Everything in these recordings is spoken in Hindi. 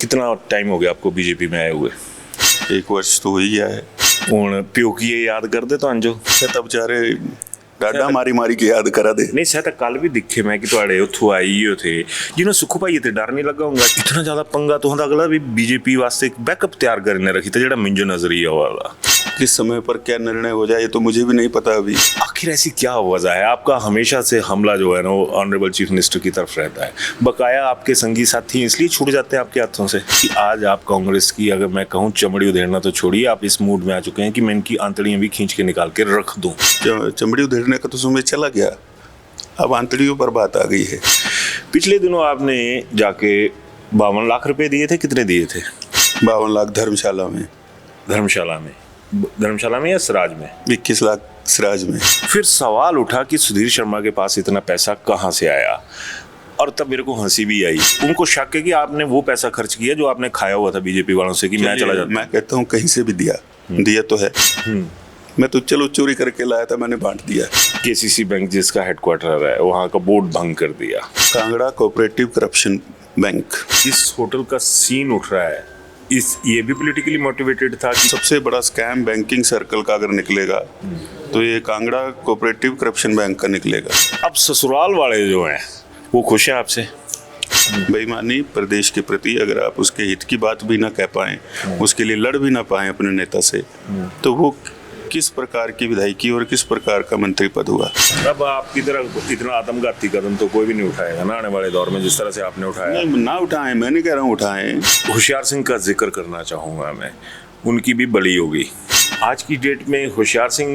कितना टाइम हो गया आपको बीजेपी में आए हुए? 1 वर्ष तो हो ही गया है। ਹੁਣ ਪਿਓ ਕੀ ਇਹ याद कर दे ਤੁਹਾਨੂੰ? ਇਹ ਤਾਂ ਵਿਚਾਰੇ ਡਾਡਾ ਮਾਰੀ ਕੇ ਯਾਦ ਕਰਾ ਦੇ। नहीं सह तो कल भी दिखे मैं कि ਤੁਹਾਡੇ ਉੱਥੋਂ ਆਈ थे जिन्होंने सुखू भाई ते डर नहीं लगा होगा इतना ज्यादा पंगा तो अगला भी बीजेपी वास्ते एक बैकअप तैयार करने रखी था जेड़ा मिंजो नजरिया वाला। किस समय पर क्या निर्णय हो जाए ये तो मुझे भी नहीं पता अभी। आखिर ऐसी क्या वजह है? आपका हमेशा से हमला जो है ना वो ऑनरेबल चीफ मिनिस्टर की तरफ रहता है, बकाया आपके संगी साथी इसलिए छूट जाते हैं आपके हाथों से कि आज आप कांग्रेस की अगर मैं कहूँ चमड़ी उधेड़ना तो छोड़िए, आप इस मूड में आ चुके हैं कि मैं इनकी आंतड़ियां भी खींच के निकाल के रख दूं। चमड़ी उधेड़ने का तो समय चला गया, अब आंतड़ियों पर बात आ गई है। पिछले दिनों आपने जाके 52 लाख रुपए दिए थे, कितने दिए थे? 52 लाख धर्मशाला में। धर्मशाला में या सराज में? 21 लाख सराज में। फिर सवाल उठा कि सुधीर शर्मा के पास इतना पैसा कहाँ से आया, और तब मेरे को हंसी भी आई। उनको शक है कि आपने वो पैसा खर्च किया जो आपने खाया हुआ था बीजेपी वालों से कि मैं चला जाता। मैं कहता हूँ कहीं से भी दिया तो है। मैं तो चलो चोरी करके लाया था, मैंने बांट दिया। केसीसी बैंक जिसका हेडक्वार्टर है वहाँ का बोर्ड भंग कर दिया। Kangra cooperative corruption bank. इस होटल का सीन उठ रहा है, ये भी पॉलिटिकली मोटिवेटेड था कि सबसे बड़ा स्कैम बैंकिंग सर्कल का अगर निकलेगा तो ये कांगड़ा कोऑपरेटिव करप्शन बैंक का निकलेगा। अब ससुराल वाले जो हैं वो खुश हैं आपसे? बेईमानी प्रदेश के प्रति अगर आप उसके हित की बात भी ना कह पाएं, उसके लिए लड़ भी ना पाएं अपने नेता से, तो वो किस प्रकार की विधायकी और किस प्रकार का मंत्री पद हुआ? अब आपकी तरह इतना आत्मघाती कदम तो कोई भी नहीं उठाएगा ना आने वाले दौर में जिस तरह से आपने उठाया। ना उठाएं, मैं नहीं कह रहा हूँ उठाएं। होशियार सिंह का जिक्र करना चाहूँगा मैं, उनकी भी बली होगी। आज की डेट में होशियार सिंह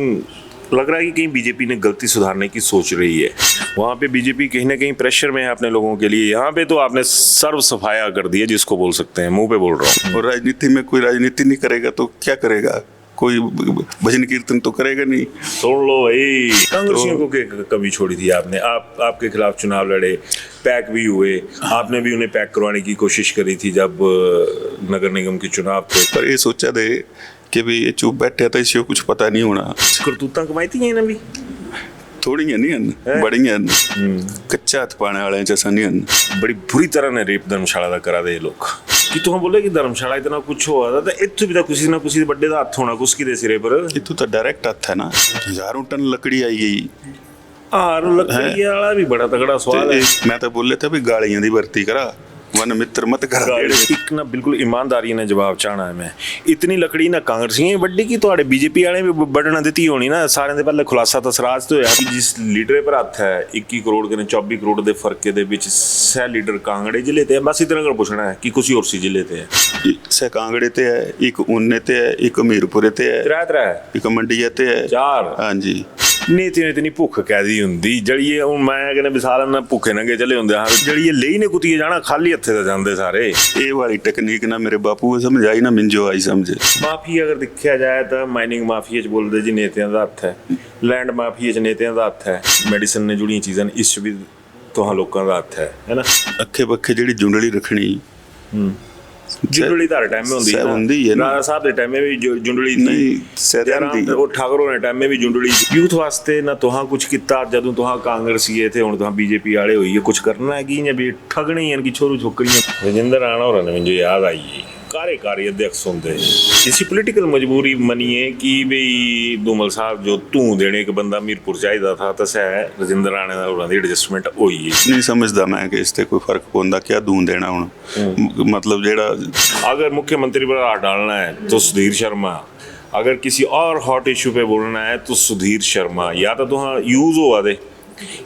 लग रहा है कि कहीं बीजेपी ने गलती सुधारने की सोच रही है। वहाँ पे बीजेपी कहीं ना कहीं प्रेशर में है अपने लोगों के लिए। यहाँ पे तो आपने सर्व सफाया कर दिया जिसको बोल सकते हैं, मुंह पे बोल रहा हूँ। और राजनीति में कोई राजनीति नहीं करेगा तो क्या करेगा? कोई भजन कीर्तन तो करेगा नहीं। सुन लो भाई, कांग्रेसियों को क्या कमी छोड़ी थी आपने? आपके खिलाफ चुनाव लड़े, पैक भी हुए, आपने भी उन्हें पैक करवाने की कोशिश करी थी जब नगर निगम के चुनाव थे। पर ये सोचा दे कि भी ये चुप बैठे तो इसको कुछ पता नहीं होना। करतूतां कमाई थी इन्हें भी थोड़ी नहीं बड़ी कच्चा हथ पाने वाले जैसा नहीं। बड़ी बुरी तरह ने रेप धर्मशाला का करा दे लोग कि तुम बोले कि धर्मशाला इतना कुछ हुआ था इत्थों भी किसी ना किसी बड़े का हथ होना कुछ किसी सिरे पर। इत्थों तो डायरेक्ट हथ है ना, 1000 टन लकड़ी आई गई। लकड़ी वाला भी बड़ा तगड़ा सवाल है। मैं तो बोले थे भी गालियां दी भर्ती करा, वन मित्र मत करा। एक ना बिल्कुल ईमानदारी ने जवाब चाहना है मैं। इतनी लकड़ी ना कांग्रेसियां बड्डी की तो बीजेपी वाले भी बढ़ना दी होनी ना। सारे दे पहले खुलासा तो सराज तो है कि जिस लीडर पर हथ है 21 करोड़ के 24 करोड़ के फर्क के विच 6 लीडर कांगड़े जिले ते है। बस इतना कर पूछना है कि कुछ और सी जिले ते है। 6 कांगड़े ते है, एक ऊने ते है, एक हमीरपुरे ते है, एक मंडिया ते है, 4। हाँ जी। नेते इतनी भुख कैदी हुंदी जड़िए हूँ मैं कहना विसाल ना भुखे नंगे चले होंगे। हाँ जड़िए ले ने कुतिए जाना खाली हथे तो जाते सारे। ये वाली टेक्निक ना मेरे बापू को समझ आई ना मिंजो आई समझे। माफी अगर देखा जाए तो माइनिंग माफिया च बोलते जी नेतियां दा हथ है, लैंड माफिया च नेतियां दा हथ है, मेडिसिन ने जुड़ियां चीज़ां इस भी तुहां लोकां दा हथ है ना। अखे पखे जिहड़ी जुंडली रखनी जुंडली तारे टाइम में होंदी है ना। राणा साहब दे टाइम में भी जुंडली नहीं, वो ठाकुरों ने टाइम में भी जुंडली। यूथ वास्ते ना तुहां कुछ किता जदों तुहां कांग्रेसीए थे, हुण तुहां बीजेपी वाले होइए कुछ करना है कि भी ठगनी है कि छोरू छोकरियां। राजेंद्र राणा होरां ने मुझे याद आई कार्यकारी अध्यक्ष होंगे इसी पोलिटिकल मजबूरी मनिए कि भाई धूमल साहब जो तू देने के बंदा मीरपुर चाहिए था तो सह राजेंद्र राणे की एडजस्टमेंट हुई है। नहीं समझदा मैं कि इससे कोई फर्क पौंदा क्या दूं देना हूं। मतलब जेड़ा अगर मुख्यमंत्री पर हाथ डालना है तो सुधीर शर्मा, अगर किसी और हॉट इशू पे बोलना है तो सुधीर शर्मा। या तो तुहां यूज होआ दे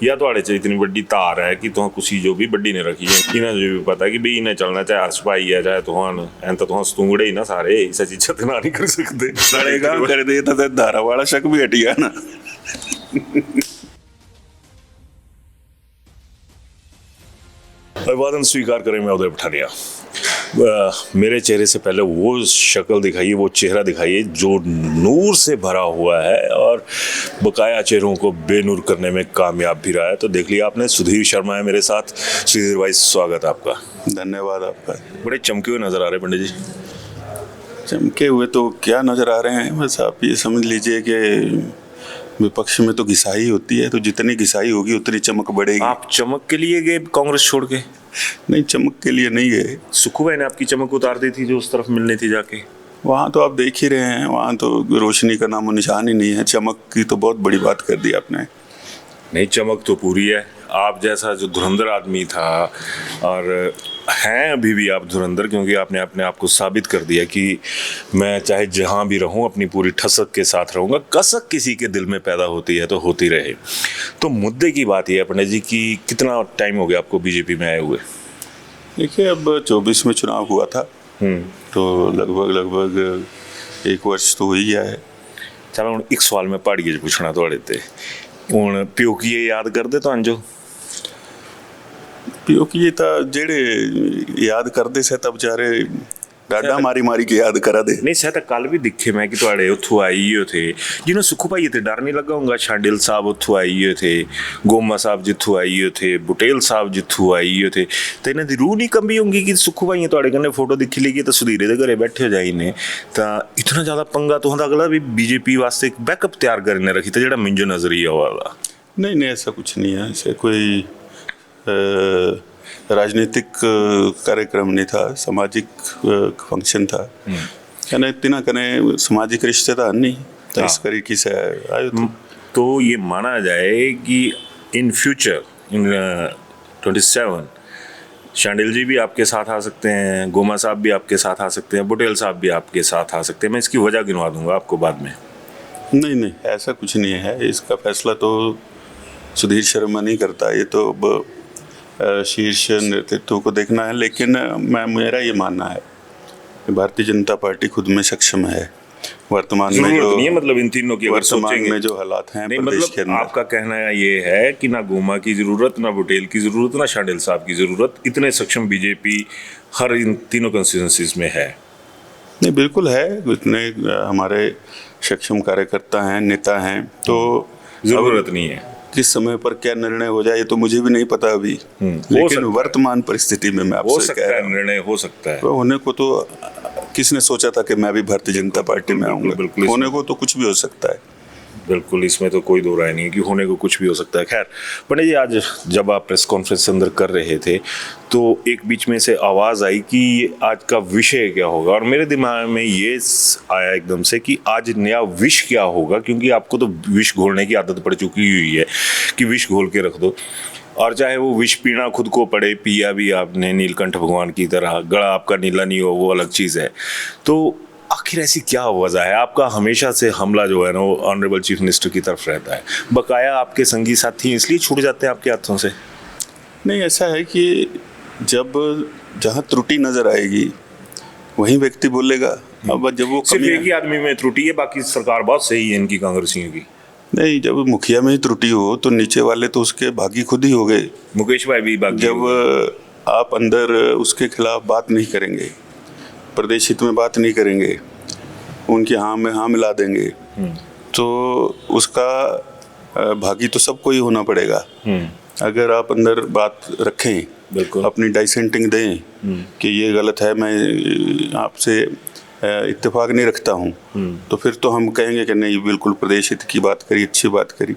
या तो इतनी बड़ी तार है कि तुहां कुछ जो भी बड़ी ने रखी है। इन्हें जो भी पता है कि भाई इन्हें चलना चाहे हर सपाई है चाहे तुहां एन तो तुहां स्तूंगड़े ही ना सारे इस चीज़ ना नहीं कर सकते। लड़ेगा कर दे तो धारा वाला शक भी हट गया ना। अभिवादन स्वीकार करें मैं उदय पठानिया। मेरे चेहरे से पहले वो शक्ल दिखाइए, वो चेहरा दिखाइए जो नूर से भरा हुआ है और बकाया चेहरों को बेनूर करने में कामयाब भी रहा है। तो देख लिया आपने, सुधीर शर्मा है मेरे साथ। सुधीर भाई स्वागत आपका। धन्यवाद आपका। बड़े चमके हुए नजर आ रहे हैं पंडित जी। चमके हुए तो क्या नजर आ रहे हैं, बस आप ये समझ लीजिए कि विपक्ष में तो घिसाई होती है, तो जितनी घिसाई होगी उतनी चमक बढ़ेगी। आप चमक के लिए गए कांग्रेस छोड़ के? नहीं, चमक के लिए नहीं गए। सुखू ने आपकी चमक उतार दी थी जो उस तरफ मिलनी थी जाके। वहाँ तो आप देख ही रहे हैं, वहाँ तो रोशनी का नामो निशान ही नहीं है। चमक की तो बहुत बड़ी बात कर दी आपने। नहीं, चमक तो पूरी है। आप जैसा जो धुरंधर आदमी था, और हैं अभी भी आप धुरंधर, क्योंकि आपने अपने आप को साबित कर दिया कि मैं चाहे जहाँ भी रहूँ अपनी पूरी ठसक के साथ रहूँगा। कसक किसी के दिल में पैदा होती है तो होती रहे। तो मुद्दे की बात यह है पंडित जी कि कितना टाइम हो गया आपको बीजेपी में आए हुए? देखिए, अब 24 में चुनाव हुआ था, तो लगभग 1 वर्ष तो हो ही गया है। चलो हुण एक सवाल मैं पहाड़िए पूछना तुहाडे ते, हुण प्योकीए याद करदे तुहानू जो? प्योकीए तां जेड़े याद करदे से तां बेचारे डाडा मारी मारी के याद करा दे। नहीं सह, कल भी दिखे मैं कि तुहाडे उत्थों आई हो थे, जिन्होंने सुखू भाई ते डर नहीं लगा होगा। शांडिल साहब उत्थों आई हो थे, गोमा साहब जिथों आई हो थे, बुटेल साहब जिथों आई हो थे, तो इन्हां दी रूह नहीं कंबी होंगी कि सुखू भाई तुहाडे कन्ने फोटो दिखी लेगी तो सुधीरे दे घरे बैठे हो जाई ने, तां इतना ज़्यादा पंगा तुहां दा अगला भी बीजेपी वास्ते एक बैकअप तैयार करने रखी था जेड़ा मिंजो नजरिया वाला? नहीं, ऐसा कुछ नहीं है। ऐसे कोई राजनीतिक कार्यक्रम नहीं था, सामाजिक फंक्शन था। कने इतना कने सामाजिक रिश्तेदार नहीं तो इस तरीके से आए। तो ये माना जाए कि इन फ्यूचर, इन 27 शांडिल जी भी आपके साथ आ सकते हैं, गोमा साहब भी आपके साथ आ सकते हैं, बुटेल साहब भी आपके साथ आ सकते हैं। मैं इसकी वजह गिनवा दूंगा आपको बाद में। नहीं, ऐसा कुछ नहीं है। इसका फैसला तो सुधीर शर्मा नहीं करता, ये तो अब शीर्ष नेतृत्व को देखना है। लेकिन मेरा ये मानना है कि भारतीय जनता पार्टी खुद में सक्षम है। वर्तमान में जो नहीं है, मतलब इन तीनों की वर्तमान में जो हालात हैं प्रदेश के अंदर, आपका कहना ये है कि ना गोमा की जरूरत, ना बुटेल की जरूरत, ना शांडिल साहब की जरूरत, इतने सक्षम बीजेपी हर इन तीनों कंस्टिट्यूंसीज में है? नहीं, बिल्कुल है। इतने हमारे सक्षम कार्यकर्ता हैं, नेता हैं, तो जरूरत नहीं है। किस समय पर क्या निर्णय हो जाए ये तो मुझे भी नहीं पता अभी, लेकिन वर्तमान परिस्थिति में मैं आपसे कह रहा हूं, निर्णय हो सकता है। तो होने को तो किसने सोचा था कि मैं भी भारतीय जनता पार्टी में आऊंगा? होने को तो कुछ भी हो सकता है। बिल्कुल, इसमें तो कोई दो राय नहीं कि होने को कुछ भी हो सकता है। खैर पंडित जी, आज जब आप प्रेस कॉन्फ्रेंस अंदर कर रहे थे तो एक बीच में से आवाज़ आई कि आज का विषय क्या होगा, और मेरे दिमाग में ये आया एकदम से कि आज नया विष क्या होगा, क्योंकि आपको तो विष घोलने की आदत पड़ चुकी हुई है कि विष घोल के रख दो, और चाहे वो विष पीना खुद को पड़े, पिया भी आपने नीलकंठ भगवान की तरह, गला आपका नीला नहीं हो वो अलग चीज़ है। तो आखिर ऐसी क्या वजह है? आपका हमेशा से हमला जो है ना वो ऑनरेबल चीफ मिनिस्टर की तरफ रहता है, बकाया आपके संगी साथी इसलिए छूट जाते हैं आपके हाथों से? नहीं, ऐसा है कि जब जहाँ त्रुटि नजर आएगी वही व्यक्ति बोलेगा। अब जब वो सिर्फ एक ही आदमी में त्रुटि है, बाकी सरकार बहुत सही है इनकी कांग्रेसियों की? नहीं, जब मुखिया में ही त्रुटि हो तो नीचे वाले तो उसके भागी खुद ही हो गए। मुकेश भाई भी भागी। जब आप अंदर उसके खिलाफ बात नहीं करेंगे, प्रदेश हित में बात नहीं करेंगे, उनके हाँ में हाँ मिला देंगे, तो उसका भागी तो सबको ही होना पड़ेगा। अगर आप अंदर बात रखें, अपनी डाइसेंटिंग दें कि ये गलत है, मैं आपसे इत्तेफाक नहीं रखता हूँ, तो फिर तो हम कहेंगे कि नहीं बिल्कुल प्रदेश हित की बात करी, अच्छी बात करी।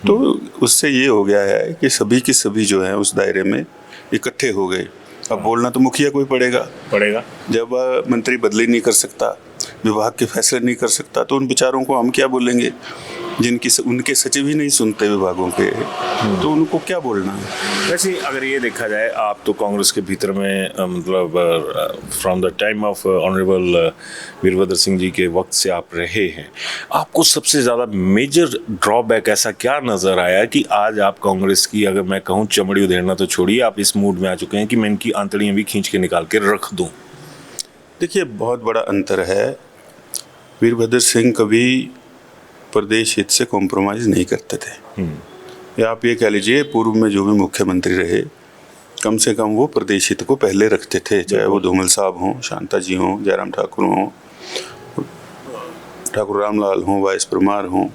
तो उससे ये हो गया है कि सभी के सभी जो है उस दायरे में इकट्ठे हो गए। अब बोलना तो मुखिया को ही पड़ेगा। जब मंत्री बदली नहीं कर सकता, विभाग के फैसले नहीं कर सकता, तो उन बेचारों को हम क्या बोलेंगे? जिनकी उनके सचिव ही नहीं सुनते विभागों के, तो उनको क्या बोलना है? वैसे अगर ये देखा जाए, आप तो कांग्रेस के भीतर में मतलब from the time of honourable Virbhadra Singh ji के वक्त से आप रहे हैं, आपको सबसे ज़्यादा मेजर ड्रॉबैक ऐसा क्या नज़र आया कि आज आप कांग्रेस की, अगर मैं कहूँ चमड़ी उधेड़ना तो छोड़िए, आप इस मूड में आ चुके हैं कि मैं इनकी आंतड़ियाँ भी खींच के निकाल के रख दूँ? देखिए, बहुत बड़ा अंतर है। वीरभद्र सिंह कभी प्रदेश हित से कॉम्प्रोमाइज़ नहीं करते थे, या आप ये कह लीजिए पूर्व में जो भी मुख्यमंत्री रहे, कम से कम वो प्रदेश हित को पहले रखते थे, चाहे वो धूमल साहब हों, शांता जी हों, जयराम ठाकुर हों, ठाकुर रामलाल हों, वाइस परमार हों।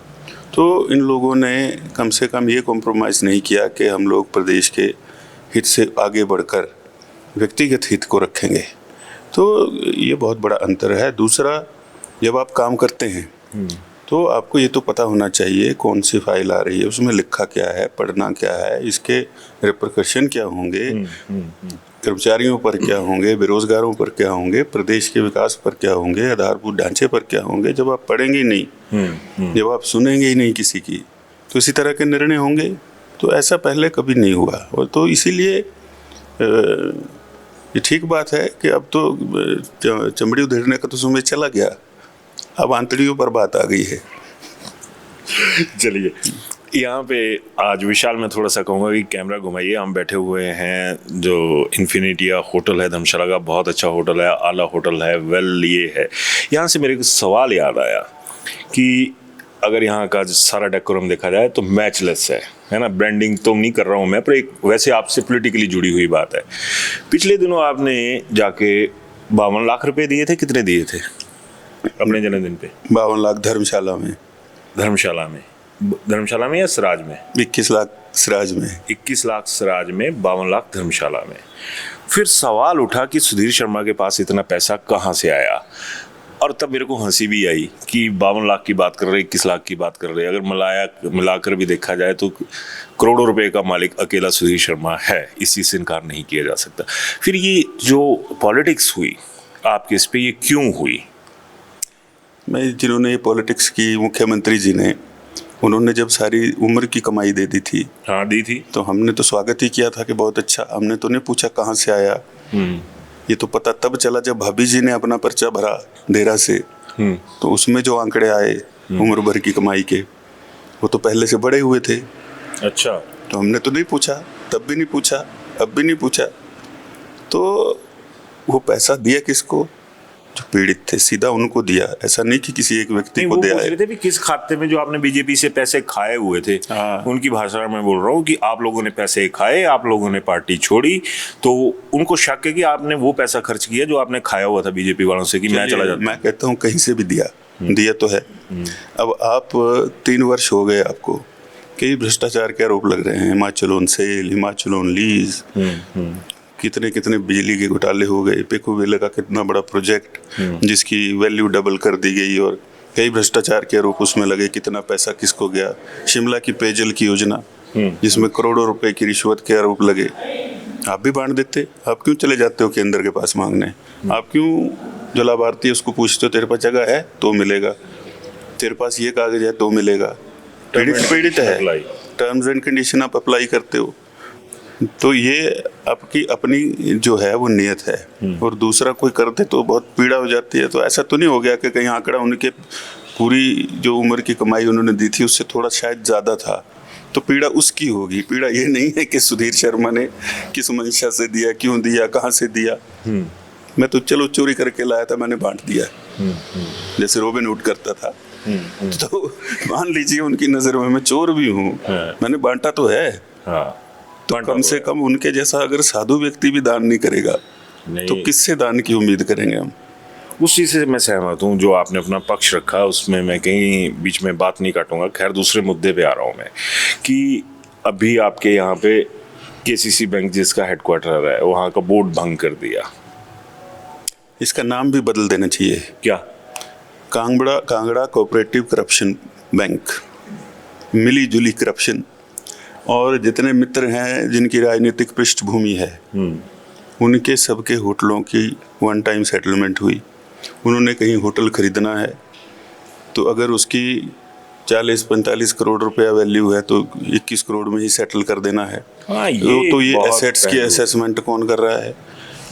तो इन लोगों ने कम से कम ये कॉम्प्रोमाइज़ नहीं किया कि हम लोग प्रदेश के हित से आगे बढ़कर व्यक्तिगत हित को रखेंगे। तो ये बहुत बड़ा अंतर है। दूसरा, जब आप काम करते हैं तो आपको ये तो पता होना चाहिए कौन सी फाइल आ रही है, उसमें लिखा क्या है, पढ़ना क्या है, इसके रिपरकशन क्या होंगे, कर्मचारियों पर क्या होंगे, बेरोजगारों पर क्या होंगे, प्रदेश के विकास पर क्या होंगे, आधारभूत ढांचे पर क्या होंगे। जब आप पढ़ेंगे ही नहीं, जब आप सुनेंगे ही नहीं किसी की, तो इसी तरह के निर्णय होंगे। तो ऐसा पहले कभी नहीं हुआ। और तो इसीलिए ये ठीक बात है कि अब तो चमड़ी उधेड़ने का तो समय चला गया, अब आंतड़ियों पर बात आ गई है। चलिए, यहाँ पे आज विशाल मैं थोड़ा सा कहूँगा कि कैमरा घुमाइए। हम बैठे हुए हैं जो इन्फिनिटिया होटल है धर्मशाला का, बहुत अच्छा होटल है, आला होटल है, वेल ये है। यहाँ से मेरे को सवाल याद आया कि अगर यहाँ का सारा डेकोरम देखा जाए तो मैचलेस है ना। ब्रांडिंग तो नहीं कर रहा हूँ मैं, पर एक वैसे आपसे पॉलिटिकली जुड़ी हुई बात है। पिछले दिनों आपने जाके 52 लाख रुपए दिए थे, कितने दिए थे अपने जन्मदिन पे? 52 लाख धर्मशाला में या सराज में? 21 लाख सराज में। 21 लाख सराज में, 52 लाख धर्मशाला में। फिर सवाल उठा कि सुधीर शर्मा के पास इतना पैसा कहाँ से आया। और तब मेरे को हंसी भी आई कि 52 लाख की बात कर रहे, 21 लाख की बात कर रहे। अगर मिलाकर भी देखा जाए तो करोड़ों रुपए का मालिक अकेला सुधीर शर्मा है, इस चीज से इनकार नहीं किया जा सकता। फिर ये जो पॉलिटिक्स हुई आपके इस पे, ये क्यों हुई? मैं जिन्होंने ये पॉलिटिक्स की, मुख्यमंत्री जी ने, उन्होंने जब सारी उम्र की कमाई दे दी थी, हाँ दी थी, तो हमने तो स्वागत ही किया था कि बहुत अच्छा। हमने तो नहीं पूछा कहाँ से आया। ये तो पता तब चला जब भाभी जी ने अपना पर्चा भरा डेरा से, तो उसमें जो आंकड़े आए उम्र भर की कमाई के, वो तो पहले से बड़े हुए थे। अच्छा, तो हमने तो नहीं पूछा, तब भी नहीं पूछा, अब भी नहीं पूछा। तो वो पैसा दिया किसको? जो पीड़ित थे, सीधा उनको दिया। ऐसा नहीं कि किसी एक व्यक्ति को दिया है। थे भी किस खाते में जो आपने बीजेपी से पैसे खाए हुए थे, उनकी भाषा में बोल रहा हूँ कि आप लोगों ने पैसे खाए, आप लोगों ने पार्टी छोड़ी, तो उनको शक है कि आपने वो पैसा खर्च किया जो आपने खाया हुआ था बीजेपी वालों से कि मैं चला जाता। मैं कहता हूँ कहीं से भी दिया तो है। अब आप 3 वर्ष हो गए, आपको कई भ्रष्टाचार के आरोप लग रहे हैं। Himachal on sale, Himachal on lease, कितने बिजली के घोटाले हो गए। पेको वेले का कितना बड़ा प्रोजेक्ट जिसकी वैल्यू डबल कर दी गई और कई भ्रष्टाचार के आरोप उसमें लगे। कितना पैसा किसको गया। शिमला की पेयजल की योजना जिसमें करोड़ों रुपए की रिश्वत के आरोप लगे, आप भी बांट देते। आप क्यों चले जाते हो केंद्र के पास मांगने? आप क्यों जो लाभार्थी है उसको पूछते हो तेरे पास जगह है तो मिलेगा, तेरे पास ये कागज है तो मिलेगा। पीड़ित है, टर्म्स एंड कंडीशन आप अप्लाई करते हो। तो ये आपकी अपनी जो है वो नियत है, और दूसरा कोई कर दे तो बहुत पीड़ा हो जाती है। तो ऐसा तो नहीं हो गया कि कहीं आंकड़ा उनके पूरी जो उम्र की कमाई उन्होंने दी थी उससे थोड़ा शायद ज़्यादा था, तो पीड़ा उसकी होगी। पीड़ा ये नहीं है कि सुधीर शर्मा ने किस मंशा से दिया, क्यों दिया, कहाँ से दिया। मैं तो चलो चोरी करके लाया था, मैंने बांट दिया, जैसे रॉबिन हुड करता था। तो मान लीजिए उनकी नज़र में मैं चोर भी हूँ, मैंने बांटा तो है। तो कम से कम उनके जैसा अगर साधु व्यक्ति भी दान नहीं करेगा तो किससे दान की उम्मीद करेंगे हम? उस चीज़ से मैं सहमत हूँ जो आपने अपना पक्ष रखा, उसमें मैं कहीं बीच में बात नहीं काटूंगा। खैर, दूसरे मुद्दे पे आ रहा हूँ मैं कि अभी आपके यहाँ पे केसीसी बैंक जिसका हेडक्वार्टर है वहाँ का बोर्ड भंग कर दिया। इसका नाम भी बदल देना चाहिए। क्या? कांगड़ा कोऑपरेटिव करप्शन बैंक, मिली जुली करप्शन। और जितने मित्र हैं जिनकी राजनीतिक पृष्ठभूमि है उनके सबके होटलों की 1 टाइम सेटलमेंट हुई। उन्होंने कहीं होटल खरीदना है तो अगर उसकी 40-45 करोड़ रुपया वैल्यू है तो 21 करोड़ में ही सेटल कर देना है। तो ये एसेट्स की असेसमेंट कौन कर रहा है,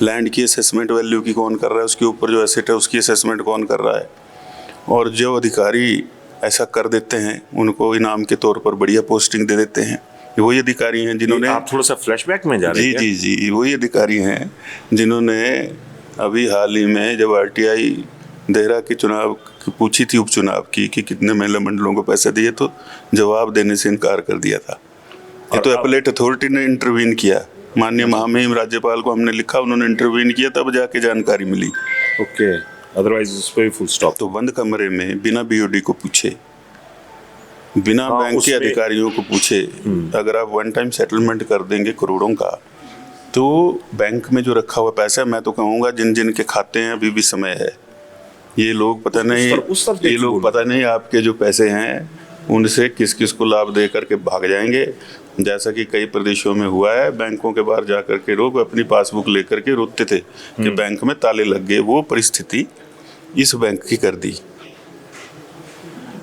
लैंड की असेसमेंट वैल्यू की कौन कर रहा है, उसके ऊपर जो एसेट है उसकी असेसमेंट कौन कर रहा है। और जो अधिकारी ऐसा कर देते हैं उनको इनाम के तौर पर बढ़िया पोस्टिंग दे देते हैं। वही अधिकारी हैं जिन्होंने, आप थोड़ा सा फ्लैशबैक में जा रहे हैं। जी, वही अधिकारी हैं जिन्होंने अभी हाल ही में जब आरटीआई देहरा के चुनाव की पूछी थी, उपचुनाव की, कि कितने महिला मंडलों को पैसे दिए, तो जवाब देने से इनकार कर दिया था। ये तो एपेलेट अथॉरिटी ने इंटरवीन किया। माननीय महामहिम राज्यपाल को हमने लिखा, उन्होंने इंटरवीन किया, तब जाके जानकारी मिली। ओके, अदरवाइज उस पे फुल स्टॉप। तो बंद कमरे में बिना बीओडी को पूछे, बिना बैंक के अधिकारियों को पूछे, अगर आप 1 टाइम सेटलमेंट कर देंगे करोड़ों का, तो बैंक में जो रखा हुआ पैसा, मैं तो कहूँगा जिन जिन के खाते हैं अभी भी समय है, ये लोग पता नहीं, ये लोग पता नहीं आपके जो पैसे हैं उनसे किस किस को लाभ दे करके भाग जाएंगे। जैसा कि कई प्रदेशों में हुआ है, बैंकों के बाहर जाकर के लोग अपनी पासबुक लेकर के रोते थे कि बैंक में ताले लग गए। वो परिस्थिति इस बैंक की कर दी।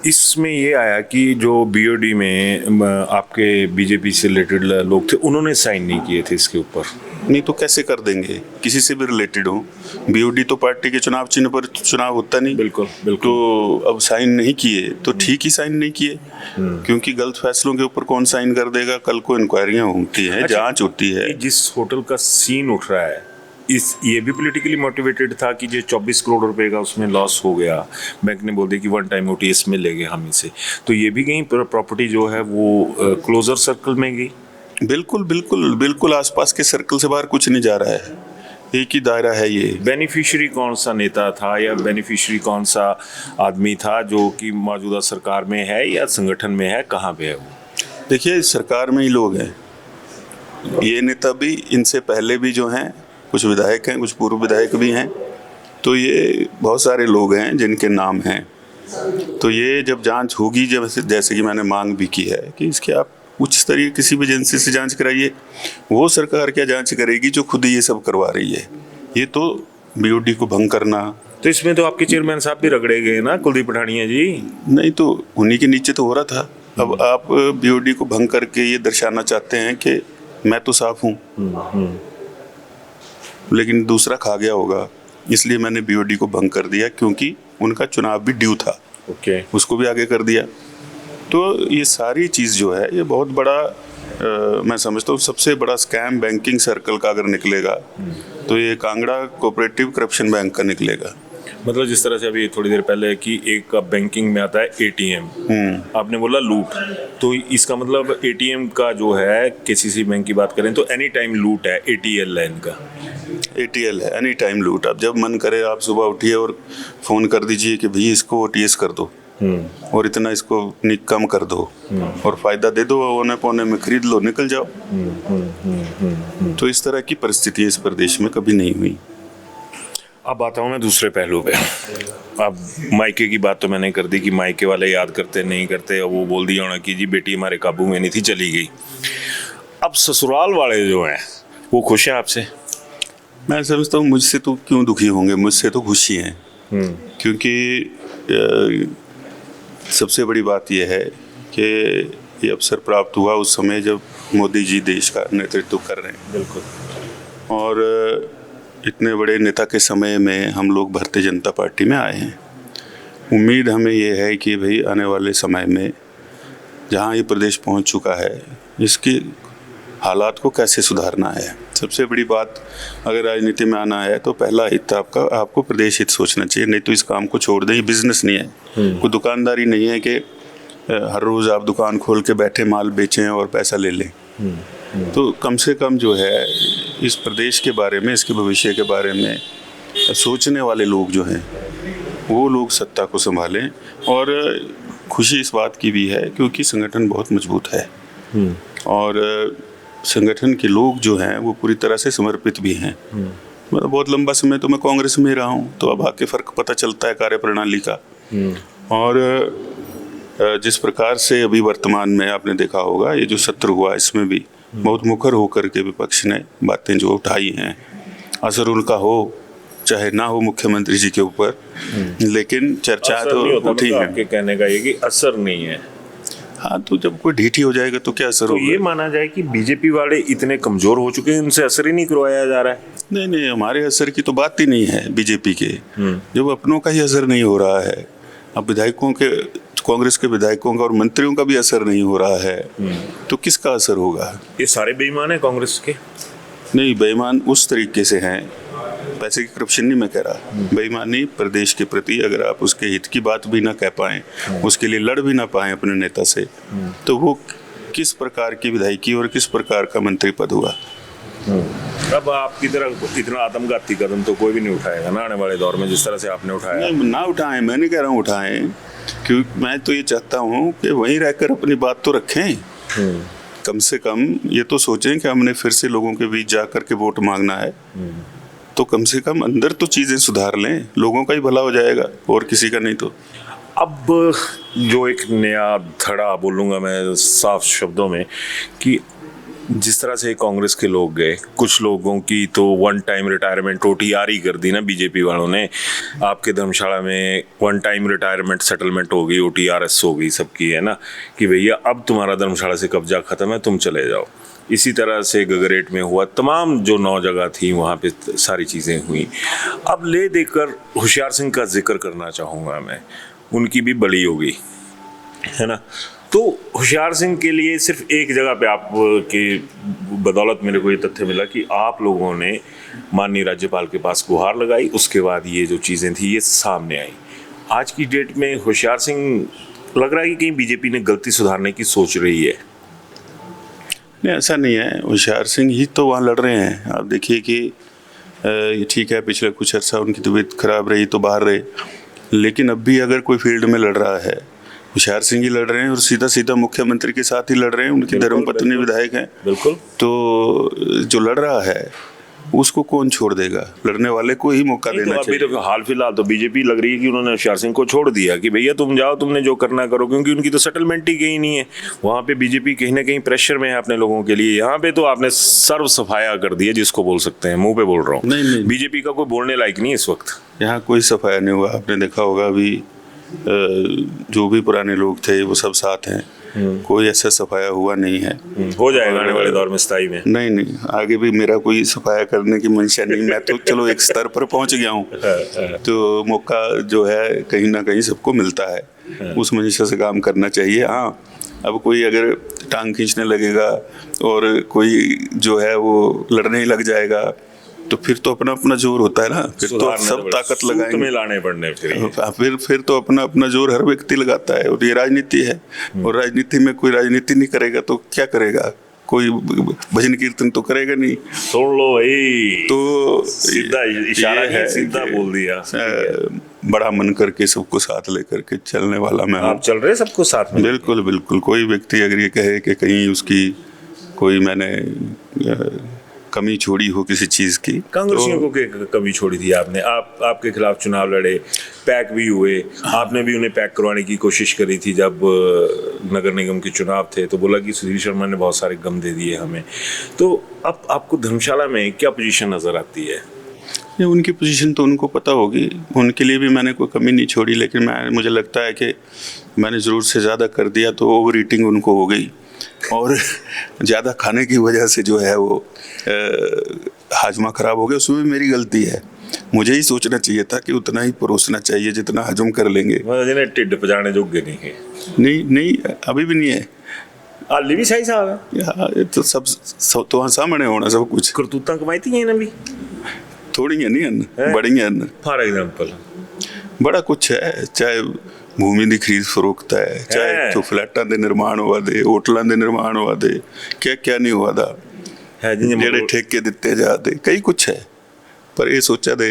इसमें ये आया कि जो बीओडी में आपके बीजेपी से रिलेटेड लोग थे, उन्होंने साइन नहीं किए थे इसके ऊपर। नहीं तो कैसे कर देंगे, किसी से भी रिलेटेड हो। बीओडी तो पार्टी के चुनाव चिन्ह पर चुनाव होता नहीं। बिल्कुल बिल्कुल। तो अब साइन नहीं किए तो ठीक ही साइन नहीं किए, क्योंकि गलत फैसलों के ऊपर कौन साइन कर देगा। कल को इंक्वायरियां होती हैं, जांच होती है। जिस होटल का सीन उठ रहा है, ये भी पॉलिटिकली मोटिवेटेड था कि जो 24 करोड़ रुपए का उसमें लॉस हो गया, बैंक ने बोल दिया कि वन टाइम ओटीएस में लेंगे हम इसे, तो ये भी कहीं प्रॉपर्टी जो है वो क्लोजर सर्कल में गई। बिल्कुल बिल्कुल बिल्कुल, आसपास के सर्कल से बाहर कुछ नहीं जा रहा है, एक ही दायरा है ये। बेनिफिशियरी कौन सा नेता था या बेनिफिशियरी कौन सा आदमी था जो कि मौजूदा सरकार में है या संगठन में है, कहाँ पे है वो? देखिए, सरकार में ही लोग हैं। ये नेता भी, इनसे पहले भी जो हैं, कुछ विधायक हैं, कुछ पूर्व विधायक भी हैं। तो ये बहुत सारे लोग हैं जिनके नाम हैं। तो ये जब जांच होगी, जब जैसे कि मैंने मांग भी की है कि इसके आप उच्च स्तरीय किसी भी एजेंसी से जांच कराइए। वो सरकार क्या जांच करेगी जो खुद ये सब करवा रही है? ये तो बीओडी को भंग करना। तो इसमें तो आपके चेयरमैन साहब भी रगड़े गए ना, कुलदीप पठानिया जी। नहीं तो उन्हीं के नीचे तो हो रहा था। अब आप बीओडी को भंग करके ये दर्शाना चाहते हैं कि मैं तो साफ हूँ, लेकिन दूसरा खा गया होगा, इसलिए मैंने बीओडी को भंग कर दिया, क्योंकि उनका चुनाव भी ड्यू था। ओके। उसको भी आगे कर दिया। तो ये सारी चीज़ जो है, ये बहुत बड़ा मैं समझता हूँ सबसे बड़ा स्कैम बैंकिंग सर्कल का अगर निकलेगा तो ये कांगड़ा कोऑपरेटिव करप्शन बैंक का निकलेगा। मतलब जिस तरह से अभी थोड़ी देर पहले कि एक बैंकिंग में आता है एटीएम, आपने बोला लूट, तो इसका मतलब एटीएम का जो है, केसीसी बैंक की बात करें तो एनी टाइम लूट है। एटीएल है इनका, एटीएल है, एनी टाइम लूट। अब जब मन करे आप सुबह उठिए और फ़ोन कर दीजिए कि भैया इसको ओटीएस कर दो और इतना इसको कम कर दो और फायदा दे दो, औने पौने में खरीद लो, निकल जाओ। तो इस तरह की परिस्थिति इस प्रदेश में कभी नहीं हुई। अब आता हूँ मैं दूसरे पहलू पे। अब मायके की बात तो मैंने कर दी कि मायके वाले याद करते नहीं करते, और वो बोल दिया होना कि जी बेटी हमारे काबू में नहीं थी, चली गई। अब ससुराल वाले जो हैं वो खुश हैं आपसे? मैं समझता हूँ मुझसे तो क्यों दुखी होंगे, मुझसे तो खुशी हैं। क्योंकि सबसे बड़ी बात यह है कि ये अवसर प्राप्त हुआ उस समय जब मोदी जी देश का नेतृत्व कर रहे हैं। बिल्कुल। और इतने बड़े नेता के समय में हम लोग भारतीय जनता पार्टी में आए हैं। उम्मीद हमें ये है कि भाई आने वाले समय में जहाँ ये प्रदेश पहुँच चुका है, इसके हालात को कैसे सुधारना है। सबसे बड़ी बात, अगर राजनीति में आना है तो पहला हित आपको प्रदेश हित सोचना चाहिए, नहीं तो इस काम को छोड़ दें। ये बिजनेस नहीं है, कोई दुकानदारी नहीं है कि हर रोज़ आप दुकान खोल के बैठे माल बेचें और पैसा ले लें। तो कम से कम जो है इस प्रदेश के बारे में, इसके भविष्य के बारे में सोचने वाले लोग जो हैं वो लोग सत्ता को संभालें। और खुशी इस बात की भी है क्योंकि संगठन बहुत मजबूत है और संगठन के लोग जो हैं वो पूरी तरह से समर्पित भी हैं। मतलब बहुत लंबा समय तो मैं कांग्रेस में रहा हूँ, तो अब आके फ़र्क पता चलता है कार्यप्रणाली का। और जिस प्रकार से अभी वर्तमान में आपने देखा होगा, ये जो सत्र हुआ इसमें भी बहुत मुखर होकर के विपक्ष ने बातें जो उठाई हैं, असर उनका हो चाहे ना हो मुख्यमंत्री जी के ऊपर, लेकिन चर्चा तो उठी है। आपके कहने का ये कि असर नहीं है। हाँ, तो जब कोई ढीठी हो जाएगा तो क्या असर होगा? तो ये माना जाए कि बीजेपी वाले इतने कमजोर हो चुके हैं, उनसे असर ही नहीं करवाया जा रहा है। नहीं, हमारे असर की तो बात ही नहीं है बीजेपी के, जब अपनों का ही असर नहीं हो रहा है। अब विधायकों के, कांग्रेस के विधायकों का और मंत्रियों का भी असर नहीं हो रहा है, तो किसका असर होगा? ये सारे बेईमान हैं कांग्रेस के? नहीं, बेईमान उस तरीके से हैं, पैसे की करप्शन नहीं मैं कह रहा, बेईमानी प्रदेश के प्रति अगर आप उसके हित की बात भी ना कह पाएं, उसके लिए लड़ भी ना पाएं अपने नेता से, तो वो किस प्रकार की विधायकी और किस प्रकार का मंत्री पद हुआ? अब आपकी तरह इतना आत्मघाती कदम तो कोई भी नहीं उठाएगा ना आने वाले दौर में, जिस तरह से आपने उठाया। नहीं, ना उठाएं, मैं नहीं कह रहा हूँ उठाएं, क्योंकि मैं तो ये चाहता हूँ कि वहीं रहकर अपनी बात तो रखें। कम से कम ये तो सोचें कि हमने फिर से लोगों के बीच जा कर के वोट मांगना है, तो कम से कम अंदर तो चीज़ें सुधार लें, लोगों का ही भला हो जाएगा और किसी का नहीं। तो अब जो एक नया धड़ा बोलूँगा मैं साफ शब्दों में कि जिस तरह से कांग्रेस के लोग गए, कुछ लोगों की तो वन टाइम रिटायरमेंट OTR ही कर दी ना बीजेपी वालों ने। आपके धर्मशाला में वन टाइम रिटायरमेंट सेटलमेंट हो गई, OTRS हो गई सबकी, है ना, कि भैया अब तुम्हारा धर्मशाला से कब्जा खत्म है, तुम चले जाओ। इसी तरह से गगरेट में हुआ, तमाम जो 9 जगह थी वहाँ पे सारी चीज़ें हुई। अब ले देकर होशियार सिंह का जिक्र करना चाहूँगा मैं, उनकी भी बड़ी होगी, है ना। तो होशियार सिंह के लिए सिर्फ एक जगह पे आप की बदौलत मेरे को ये तथ्य मिला कि आप लोगों ने माननीय राज्यपाल के पास गुहार लगाई, उसके बाद ये जो चीज़ें थी ये सामने आई। आज की डेट में होशियार सिंह लग रहा है कि कहीं बीजेपी ने गलती सुधारने की सोच रही है। नहीं, ऐसा नहीं है, होशियार सिंह ही तो वहाँ लड़ रहे हैं। आप देखिए कि ये ठीक है, पिछले कुछ अर्सा उनकी तबीयत खराब रही तो बाहर रहे, लेकिन अब भी अगर कोई फील्ड में लड़ रहा है, होशियार सिंह ही लड़ रहे हैं और सीधा सीधा मुख्यमंत्री के साथ ही लड़ रहे हैं। उनकी धर्मपत्नी विधायक हैं। बिल्कुल। तो जो लड़ रहा है उसको कौन छोड़ देगा? लड़ने वाले को ही मौका देना चाहिए। अभी तो हाल फिलहाल तो बीजेपी लग रही है कि उन्होंने होशियार सिंह को छोड़ दिया कि भैया तुम जाओ, तुमने जो करना करो, क्योंकि उनकी तो सेटलमेंट ही कहीं नहीं है। वहाँ पे बीजेपी कहीं ना कहीं प्रेशर में है अपने लोगों के लिए। यहाँ पे तो आपने सर्व सफाया कर दिया, जिसको बोल सकते हैं, मुंह पे बोल रहा हूँ। नहीं, बीजेपी का कोई बोलने लायक नहीं है इस वक्त। यहाँ कोई सफाया नहीं हुआ। आपने देखा होगा अभी जो भी पुराने लोग थे वो सब साथ हैं, कोई ऐसा सफाया हुआ नहीं है। हो जाएगा आने वाले दौर में स्थायी में। नहीं, आगे भी मेरा कोई सफाया करने की मंशा नहीं। मैं तो चलो एक स्तर पर पहुंच गया हूँ, तो मौका जो है कहीं ना कहीं सबको मिलता है, उस मंशा से काम करना चाहिए। हाँ, अब कोई अगर टांग खींचने लगेगा और कोई जो है वो लड़ने ही लग जाएगा, तो फिर तो अपना अपना जोर होता है ना, फिर तो सब ताकत लगाएंगे, में लाने पड़ने फिर तो अपना अपना जोर हर व्यक्ति लगाता है। और ये राजनीति है, और राजनीति में कोई राजनीति नहीं करेगा तो क्या करेगा? कोई भजन कीर्तन तो करेगा नहीं। सुन लो भाई, तो सीधा इशारा है, सीधा बोल दिया। बड़ा मन करके सबको साथ लेकर के चलने वाला मैं। आप चल रहे सबको साथ में? बिल्कुल बिल्कुल। कोई व्यक्ति अगर ये कहे कि कहीं उसकी कोई मैंने कमी छोड़ी हो किसी चीज की, कांग्रेसियों को कमी छोड़ी थी आपने। आपके खिलाफ चुनाव लड़े, पैक भी हुए, आपने भी उन्हें पैक करवाने की कोशिश करी थी जब नगर निगम के चुनाव थे, तो बोला कि सुधीर शर्मा ने बहुत सारे गम दे दिए हमें। तो अब आपको धर्मशाला में क्या पोजीशन नजर आती है? नहीं, उनकी पोजीशन तो उनको पता होगी, उनके लिए भी मैंने कोई कमी नहीं छोड़ी, लेकिन मुझे लगता है कि मैंने ज़रूरत से ज़्यादा कर दिया तो ओवर ईटिंग उनको हो गई, और ज़्यादा खाने की वजह से जो है वो हाजमा ख़राब हो गया। उसमें भी मेरी गलती है, मुझे ही सोचना चाहिए था कि उतना ही परोसना चाहिए जितना हजम कर लेंगे। टिड्ड पजाने जोगे नहीं है। नहीं, अभी भी नहीं है। हाली भी सही साहब है तो सब तो सामने होना सब कुछ। करतूतां कमाई थी ना भी थोड़ी है नहीं, बड़ी है। फॉर एग्जाम्पल बड़ा कुछ है, चाहे भूमि की खरीद फरोख्त है, चाहे तो फ्लैटां दे निर्माण हुआ दे, होटलों दे निर्माण हुआ दे, क्या नहीं हुआ दा, जेड़े ठेके दिते जाते, कई कुछ है। पर ये सोचा दे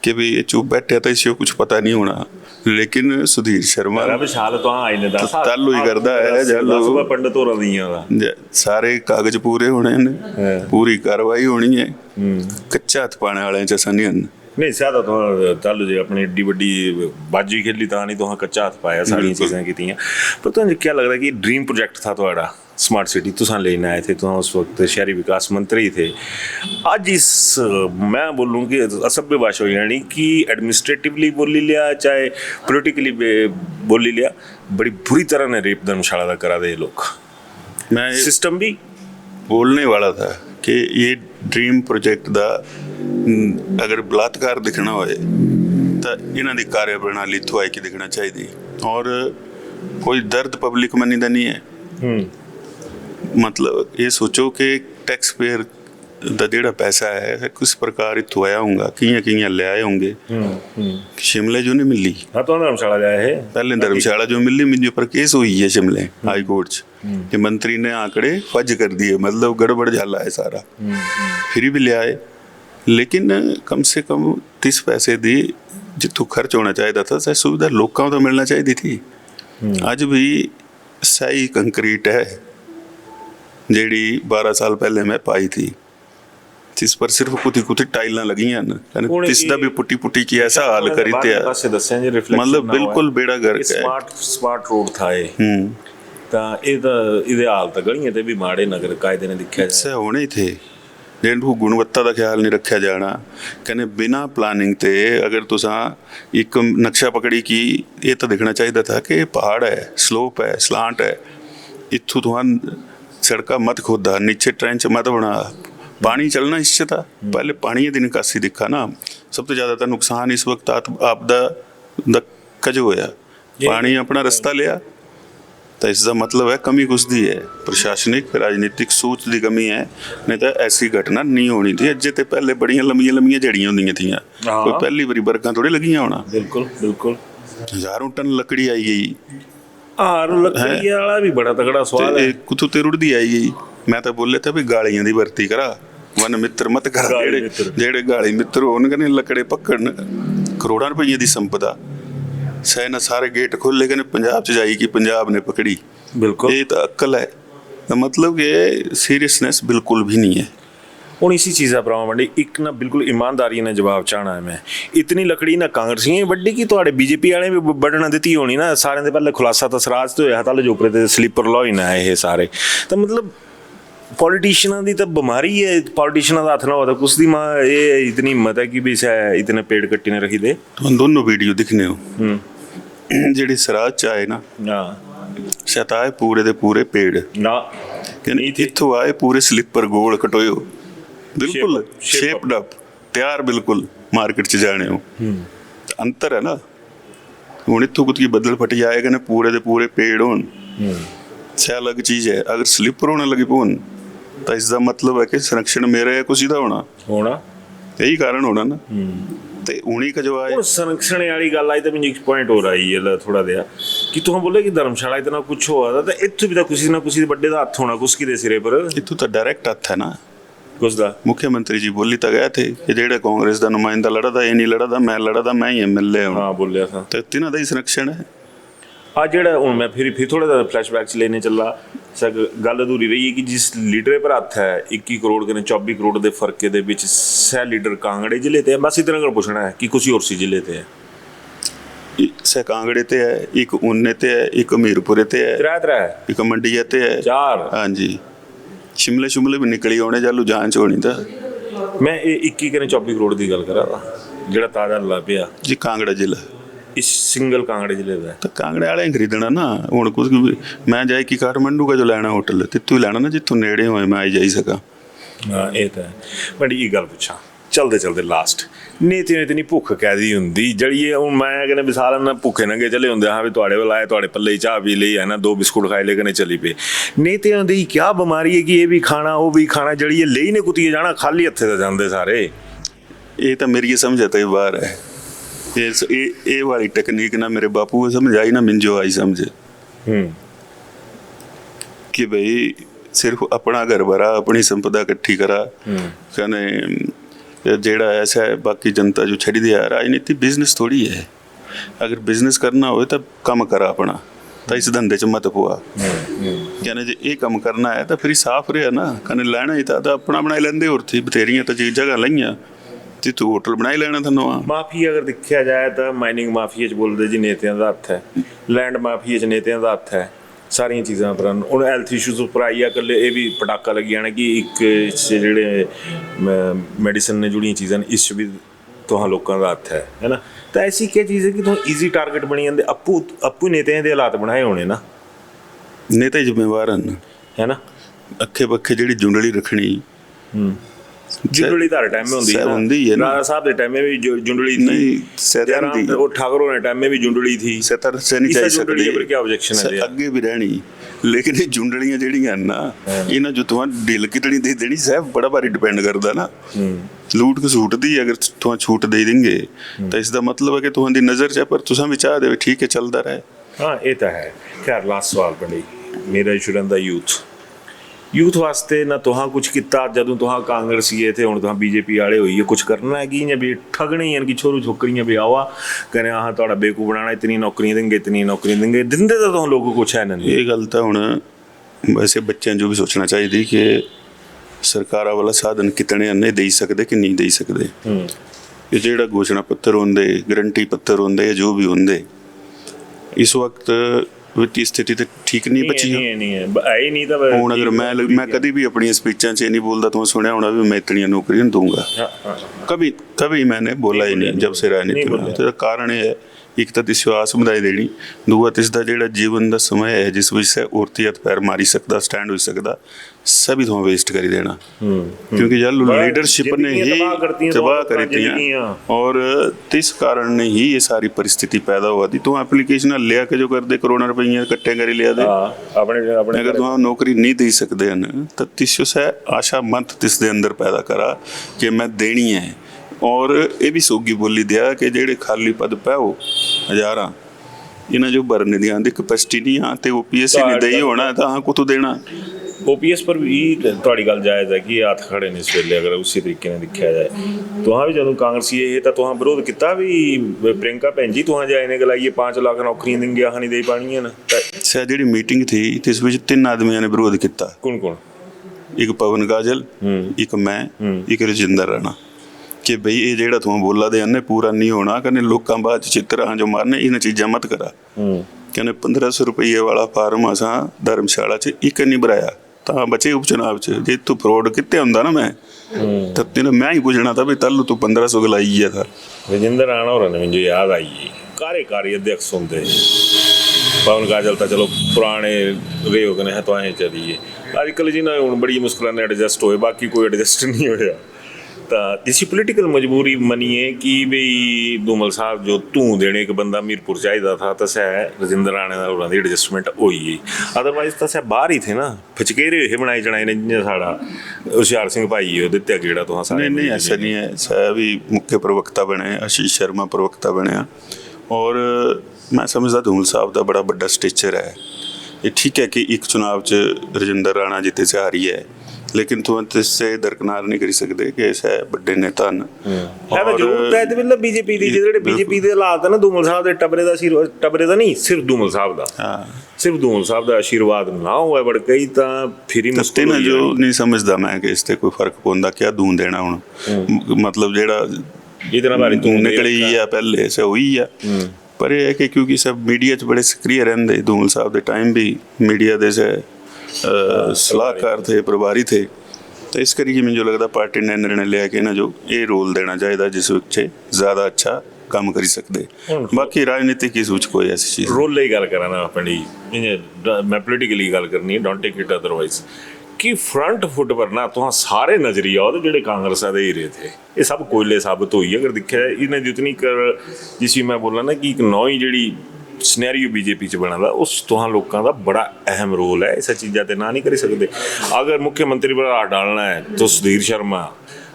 कि भी ये चुप बैठे तो इसे कुछ पता नहीं होना। लेकिन सुधीर शर्मा तालू ही करता है, पंडित हो रही सारे कागज पूरे होने ने, पूरी कार्रवाई होनी है, कच्चा हथ पाने वाले च असां नहीं ज्यादा तो तालू जी अपनी एड्डी बड्डी बाजी खेली था, नहीं तो हाँ कच्चा हाथ पाया, सारी चीज़ें की। पर तुझे क्या लग रहा है कि ड्रीम प्रोजेक्ट था थोड़ा स्मार्ट सिटी, तुसां लेने आए थे, तो उस वक्त शहरी विकास मंत्री थे। आज इस मैं बोलूँ कि असभ्य भाषा यानी कि एडमिनिस्ट्रेटिवली बोली लिया चाहे पोलिटिकली बोली लिया, बड़ी बुरी तरह ने रेप धर्मशाला का करा दे लोग। मैं सिस्टम भी बोलने वाला था कि ये ड्रीम प्रोजेक्ट दा अगर बलात्कार दिखना होए तो इन्हां दी कार्य प्रणाली थोड़ी की दिखना चाहिए, और कोई दर्द पब्लिक मनी दा नहीं है। मतलब ये सोचो कि टैक्स पेयर दा जेड़ा पैसा है किस प्रकार इत्थों आया होगा, कियां ले आए होंगे। शिमले जो नहीं मिली, हाँ तो धर्मशाला गया है पहले, धर्मशाला जो मिली मुझे पर केस हुई है शिमले हाई कोर्ट च कि मंत्री ने आंकड़े फज कर दिए, मतलब गड़बड़ झाला है सारा, फिर भी ले आए। लेकिन कम से कम 30 पैसे दी जितों खर्च होना चाहिए था, सही सुविधा लोगों को मिलना चाहिए थी। अज भी सही कंक्रीट है जेड़ी 12 साल पहले मैं पाई थी, जिस पर सिर्फ कुछ टाइलां लगियां न, किस दा भी पुट्टी की ऐसा हाल करी ते पासे दस्सें जे रिफ्लेक्शन मतलब बिल्कुल बेड़ा गर्क है। स्मार्ट रोड था ये ਤਾਂ ਇਹਦੇ ਹਾਲ ਤਾਂ ਗਲੀਆਂ ਤੇ ਵੀ ਮਾੜੇ ਨਗਰ ਕਾਇਦੇ ਨੇ ਦੇਖਿਆ ਜਾਏ ਹੋਣੇ ਹੀ ਥੇ ਜਿਹਨੂੰ ਗੁਣਵੱਤਾ ਦਾ ਖਿਆਲ ਨਹੀਂ ਰੱਖਿਆ ਜਾਣਾ। ਕਹਿੰਦੇ ਬਿਨਾਂ ਪਲਾਨਿੰਗ ਤੇ ਅਗਰ ਤੁਸੀਂ ਇੱਕ ਨਕਸ਼ਾ ਪਕੜੀ ਕੀ ਇਹ ਤਾਂ ਦੇਖਣਾ ਚਾਹੀਦਾ था ਕਿ ਇਹ ਪਹਾੜ ਹੈ, ਸਲੋਪ ਹੈ, ਸਲਾਂਟ ਹੈ, ਇੱਥੋਂ ਤੁਹਾਨੂੰ ਸੜਕਾਂ ਮਤ ਖੋਦਾ, ਨੀਚੇ ਟ੍ਰੈਂਚ ਮਤ ਬਣਾ, पानी चलना इससे था पहले पानी की निकासी दिखा ना। सब तो ज़्यादातर नुकसान इस वक्त आपदा कज होया, पानी अपना रास्ता लिया तो इसका मतलब है कमी कुछ दी है, प्रशासनिक राजनीतिक सोच की कमी है, नहीं तो ऐसी घटना नहीं होनी थी। अजे तो पहले बड़िया लंबिया जड़ियाँ होंदियां थी, कोई पहली बारी बरखा थोड़ी लगियां होना। बिल्कुल बिल्कुल हज़ारों टन लकड़ी आई गई, लकड़ी वाला भी बड़ा तगड़ा सवाल है, कुत्थों ते रुड़दी आई गई। मैं तो बोले था भी गालियां दी भर्ती करा, वन मित्र मत करा, जेड़े गाली मित्र होन कने लकड़े पकड़न। करोड़ां रुपये दी संपदा सैन सारे गेट खोले कने पंजाब च जाई कि पंजाब ने पकड़ी। बिल्कुल ये तो अक्ल है, तो मतलब कि सीरियसनेस बिल्कुल भी नहीं है। ਹੁਣ इसी चीज़ का भरावां मंडी एक ना बिल्कुल ईमानदारी ने जवाब चाहना है मैं। इतनी लकड़ी ना कांग्रेसियां वड्डी की तुहाडे बीजेपी वाले भी बढ़ना दी होनी ना। सारे दे पहले खुलासा तो सराज तो होया था, जो उपरे ते स्लीपर लॉ ही ना है ये सारे। तो मतलब पॉलिटिशियनां दी तो बीमारी है, पॉलिटिशियनां दा हथ ना होता कुछ दी मां ये इतनी हिम्मत है कि भी इतने पेड़ कट्टी ने रखी दे। तुहां दोनों वीडियो दिखने हो जेड़ी सराज च आए ना, शताए पूरे दे पूरे पेड़ ना इत्थों आए पूरे स्लीपर गोल कटोए हो, बिल्कुल शेप्ड अप तैयार, बिल्कुल मार्केट च जाने हो। अंतर है ना, हुण इत्थों कुछ की बदल फट जाएगा ना, पूरे दे पूरे पेड़ होन से अलग चीज़ है। अगर स्लीपर होने लगी पोन तो इसका मतलब है कि संरक्षण मेरा या कुछ होना यही कारण होना ना। ते उन्हीं का जो आए संरक्षण वाली गल आई तो मुझे एक पॉइंट हो रहा है थोड़ा दिया कि तुम बोले कि धर्मशाला इतना कुछ हुआ था, तो इत्थों भी तो किसी ना किसी बड़े का हथ होना कुछ के सिरे पर। इत्थों तो डायरेक्ट हथ है ना कुछ दा। मुख्यमंत्री जी बोली तो गए थे कि जेड़ा कांग्रेस का नुमाइंदा लड़ा था, ये नहीं लड़ा था, मैं लड़ा था, मैं ही MLA हूं। हाँ बोलिया था, तो तिन्हां दा ही संरक्षण है। आज जेड़ा हुण मैं फिर थोड़ा सा फ्लैशबैक च लेने चला, गल अधूरी रही है कि जिस लीडर पर हथ है 21 करोड़ कने 24 करोड़ के फर्क के विच सह लीडर कांगड़े जिले ते है। बस इतना कर पूछना है कि कुछ और सी जिले ते है। सह कांगड़े ते है, एक ऊने ते है, एक हमीरपुरे ते है, त्रै एक मंडिया ते है, 4। हाँ जी, शिमले भी निकली होने जालू जान च होनी था। मैं 21 कने 24 करोड़ की गल करा था जेड़ा ताजा ला पिया जी कांगड़ा जिला इस सिंगल कांगड़े जिले का। तो कांगड़े वाले खरीदना ना, हुण कुछ मैं जाए कि काठमांडू का जो लेना होटल तित्थों ही लेना ना, जित्थों नेड़े होए मैं आई जाई सका। हाँ ये तो है। बड़ी ये गल पूछा चलते चलते लास्ट नेते इतनी भुख कैदी होंगी जड़ी हूँ मैं कहना भी सारा ना भुखे नंगे चले होंगे। हाँ भी थोड़े वाल आए थोड़े पल्ले चाह पी ली है ना, 2 बिस्कुट खाए ले कने चली पे। नेतियां दी क्या बीमारी है कि ये भी खाना वो भी खाना, जड़ी ये ले ही नहीं कुतिए जाना, खाली हत्थे तो जाते सारे। ये तो मेरी समझ तो बाहर है, ये वाली टेक्निक ना मेरे बापू को समझ आई ना मिंजो आई समझ कि भाई सिर्फ अपना घर भरा, अपनी संपदा इकट्ठी करा, कने जेड़ा ऐसा है बाकी जनता जो छड़ी दिया। राजनीति बिजनेस थोड़ी है, अगर बिजनेस करना हो तो कम करा अपना, तो इस धंधे च मत पुआ। कहने जे ये कम करना है तो फिर साफ रहा ना, कने लेना ही था तो अपना बनाई लेंदे, और थी बथेरियां तो जगह लईयां तू होटल बनाई लेना था नवा। माफिया अगर देखा जाए तो माइनिंग माफिया च बोलते जी नेतियां दा हत्थ है, लैंड माफिया च नेतियां दा हत्थ है, सारियां चीज़ां पर। हुण हैल्थ इशूज़ उपर आई है, कल ये भी पटाका लगी जाना कि एक जेह्ड़े मेडिसिन ने जुड़ियां चीज़ां इस भी तुहां लोकां दा हत्थ है ना। तो ऐसी क्या चीज़ है कि तुम ईजी टारगेट बनी जाते, अप्पू नेतियां दे हालात बनाए होने ना, नेता जिम्मेवार हैं है ना। अखे पखे जी जुंडली रखनी जुंडली तारे टाइम में होंदी है, राणा साहब के टाइम में भी जुंडली थी, वो ठाकुरों ने टाइम में भी जुंडली थी। सतर से नहीं चाहिए सकती, पर क्या ऑब्जेक्शन है अगे भी रहनी, लेकिन ये जुंडलियां जेड़ियां ना इन्हां जो तुहां ढिल कितनी दे देनी साहब बड़ा भारी डिपेंड करदा ना। लूट खसूट दी अगर तुहां छूट दे देंगे तो इसका मतलब है कि तुहां दी नज़र च, पर तुसां भी चाह दे ठीक है चलदा रहे। हाँ ये तो है। खैर लास्ट सवाल बड़ी मेरा इशू रहिंदा यूथ वास्ते ना तुहां कुछ किता जदों तुहां कांग्रेसी थे, हुण तुहां बीजेपी वाले होई है, कुछ करना है कि इ'यां भी ठगने ही कि छोरू छोकरियां भी आवा कने हाँ तुहाडा बेवकूफ बनाना, इतनी नौकरियां देंगे इतनी नौकरियां देंगे, दिंदे तो तुहां लोगों कुछ है नहीं। ये गल तो हुण वैसे बच्चों जो भी सोचना चाहिए कि ਸਰਕਾਰਾਂ ਵਾਲਾ ਸਾਧਨ ਕਿਤਨੇ ਅੰਨੇ ਦੇ ਸਕਦੇ ਕਿ ਨਹੀਂ ਦੇ ਸਕਦੇ। ਇਹ ਜਿਹੜਾ ਘੋਸ਼ਣਾ ਪੱਤਰ ਹੁੰਦੇ, ਗਰੰਟੀ ਪੱਤਰ ਹੁੰਦੇ, ਜੋ ਵੀ ਹੁੰਦੇ, ਇਸ ਵਕਤ ਵਿੱਤੀ ਸਥਿਤੀ ਤੇ ਠੀਕ ਨਹੀਂ ਬਚੀ ਹੁਣ। ਅਗਰ ਮੈਂ ਕਦੀ ਵੀ ਆਪਣੀ ਸਪੀਚਾਂ 'ਚ ਇਹ ਨਹੀਂ ਬੋਲਦਾ, ਤੂੰ ਸੁਣਿਆ ਹੋਣਾ ਵੀ मैं इतनी नौकरियां दूंगा, कभी मैंने बोला ही नहीं जब से राजनीति में। तो कारण ये है, ਇੱਕ ਤਾਂ ਵਿਸ਼ਵਾਸ ਵਧਾਈ ਦੇਣੀ, ਦੂਆ ਤਿਸਦਾ ਜਿਹੜਾ ਜੀਵਨ ਦਾ ਸਮਾਂ ਹੈ ਜਿਸ ਵਿੱਚ ਸੇ ਔਰਤੀ ਹੱਥ ਪੈਰ ਮਾਰੀ ਸਕਦਾ, ਸਟੈਂਡ ਹੋ ਸਕਦਾ, सभी तो वेस्ट कर देना। क्योंकि यार लीडरशिप ने ही तबाह करी थी और इस कारण ने ही ये सारी परिस्थिति पैदा हुआ थी। तो एप्लीकेशन लिया के जो कर दे करोड़ रुपये इकट्ठे कर लिया दे, अगर तुम नौकरी नहीं दे सकते हैं तो तिस्यो से आशा मत तिस दे अंदर पैदा करा कि मैं देनी है। और ये भी सोगी बोली दिया कि जेड़े खाली पद पे हो हज़ारा इन्हें जो भरने दी आंदी कैपेसिटी नहीं आते OPS ही नहीं दे होना तो हाँ को तो देना। OPS पर भी ਤੁਹਾਡੀ ਗੱਲ ਜਾਇਜ਼ ਹੈ ਕਿ ਹੱਥ ਖੜੇ ਨੇ ਇਸ ਵੇਲੇ, ਅਗਰ ਉਸੇ ਤਰੀਕੇ ਨਾਲ ਦੇਖਿਆ ਜਾਏ। ਤੁਹਾਂ ਵੀ ਜਦੋਂ ਕਾਂਗਰਸੀ ਇਹ ਤਾਂ ਤੁਹਾਂ ਵਿਰੋਧ ਕੀਤਾ ਵੀ ਪ੍ਰਿयंका ਭੈਣ ਜੀ ਤੁਹਾਂ ਜਾਏ ਨੇ ਗਲਾਈਏ 5 ਲੱਖ ਨੌਕਰੀਆਂ ਦੇਂਗੇ ਆਹ ਨਹੀਂ ਦੇ ਪਾਣੀਆਂ ਨਾ। ਸਰ ਜਿਹੜੀ ਮੀਟਿੰਗ ਥੀ ਇਸ ਵਿੱਚ 3 ਆਦਮੀਆਂ ਨੇ ਵਿਰੋਧ ਕੀਤਾ। ਕੌਣ ਕੌਣ? ਇੱਕ ਪਵਨ ਕਾਜਲ, ਇੱਕ ਮੈਂ, ਇੱਕ ਰਜਿੰਦਰ ਰਾਣਾ, कि बई ये जेड़ा तुम बोला दे अन्ने पूरा नहीं होना, कहने लोकां बाद चित्र जो मारने इन चीज़ां मत करा। कहने 1500 रुपये वाला फार्म असा धर्मशाला च एक नहीं भराया तो बचे उपचुनाव च, जे तू फ्रॉड कितने हुंदा ना मैं तो तेन मैं ही पूछना था भी तल तू 1500 गलाई गया था। रजिंदर राणा और मुझे याद आई कार्यकारी अध्यक्ष होंगे, पवन काजल तो चलो पुराने रे हो गए हैं तो अं चलिए अजकल जी ना हूँ बड़ी मुश्किल ने एडजस्ट होए, बाकी कोई एडजस्ट नहीं होया। तो जिसी पोलिटिकल मजबूरी मनीए कि बई धूमल साहब जो तू देने एक बंदा मीरपुर चाहिए था तो सह रजिंदर राणे की एडजस्टमेंट हुई ही, अदरवाइज तो सह बाहर ही थे ना, फचकेरे ये बनाए जनाए ने जिन्हें साड़ा हुशियार सिंह भाई दित्या गेड़ा तो हाँ। नहीं ऐसा नहीं है, सह भी मुख्य प्रवक्ता बने, आशीष शर्मा प्रवक्ता बने। और मैं समझदा धूमल साहब का बड़ा बड़ा स्टेचर है। ये ठीक है कि एक चुनाव च रजिंदर राणा जिते से आ रही है, लेकिन तुम इससे दरकिनार नहीं कर सकते कि ऐसे बड़े नेता बीजेपी बीजेपी के हालात ना धूमल साहब के टबरे का नहीं, सिर्फ धूमल साहब का, सिर्फ धूमल साहब का आशीर्वाद ना हुआ बड़ कई तो फिर ही मुश्किल ना जो नहीं समझदा मैं कि इससे कोई फर्क पौंदा क्या दूं देना हुण, मतलब जेड़ा इतना बारी तू निकली है पहले से हुई है। पर यह है कि क्योंकि सब मीडिया च बड़े सक्रिय रहंदे, धूमल साहब के टाइम भी मीडिया दे से सलाहकार थे, प्रभारी थे, तो इस करिए मुझे लगता पार्टी ने निर्णय लिया कि ना जो ये रोल देना चाहिए जिस बच्चे ज़्यादा अच्छा काम कर सकते। बाकी राजनीति की सूच कोई ऐसी चीज़ रोल ही गल करा ना अपनी, मैं पोलिटिकली गल करनी है, डोंट टेक इट अदरवाइज कि फ्रंट फुट पर ना तो सारे नजरिया और जो कांग्रेस दे ही रहे थे ये सब कोयले साबित हुई। अगर देखा जाए इन्हें जितनी कर जिस मैं बोला ना कि एक नौई जी सिनेरियो बीजेपी च बना उस तुहां लोगों का बड़ा अहम रोल है, ऐसा चीज़ा तो ना नहीं कर सकते। अगर मुख्यमंत्री पर हाथ डालना है तो सुधीर शर्मा,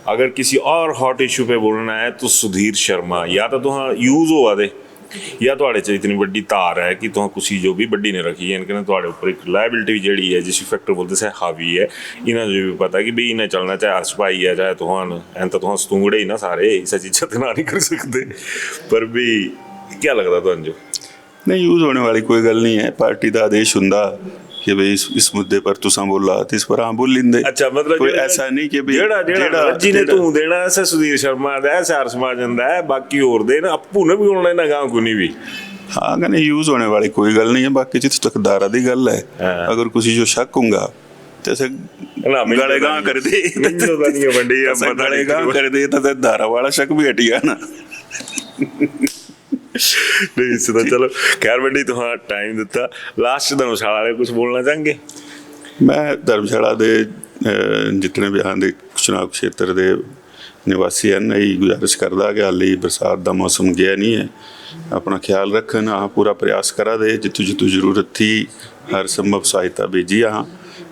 अगर किसी और हॉट इशू पे बोलना है तो सुधीर शर्मा, या तो तुहां यूज हुआ दे या तुहाड़े च इतनी बड़ी तार है कि तुहां कुछ जो भी बड़ी ने रखी है, इनके तुहाड़े ऊपर एक लाइबिलिटी जी है जिस फैक्टर बोलते से हावी है, इन्हें जो भी पता कि भी इन्हें चलना चाहे हर्षभाई है चाहे तुहां एन तो तुहां स्तूंगड़े ही ना सारे, ऐसा चीज़ा तो ना नहीं कर सकते। पर भी क्या लगता तुहां जो नहीं यूज होने वाली कोई गल नहीं है, पार्टी का आदेश हुंदा कि भाई इस मुद्दे पर तुसा बोला तो इस पर हाँ बोल लेंदे। अच्छा मतलब कोई ऐसा नहीं कि जेड़ा जी ने तू देना ऐसा सुधीर शर्मा दा है, सार समाजन दा है, बाकी और दे ना अप्पू ने भी होना ना गांव को नहीं भी। हाँ कहने यूज होने वाली कोई गल नहीं है, बाकी जिस तकदारा दी गल है। अगर किसी जो शक होगा तो ऐसे गलेगा कर दे, गलेगा कर दे तो धारा वाला शक भी हटिया ना। नहीं इससे चलो खैर बड़ी तो हाँ टाइम दिता, लास्ट धर्मशाला वाले कुछ बोलना चाहेंगे? मैं धर्मशाला दे जितने भी हाँ दे चुनाव क्षेत्र दे निवासी हैं यही गुजारिश करदा कि हाली बरसात का मौसम गया नहीं है, अपना ख्याल रखन, हाँ पूरा प्रयास करा दे, जितू जितू जरूरत थी हर संभव सहायता भेजी। हाँ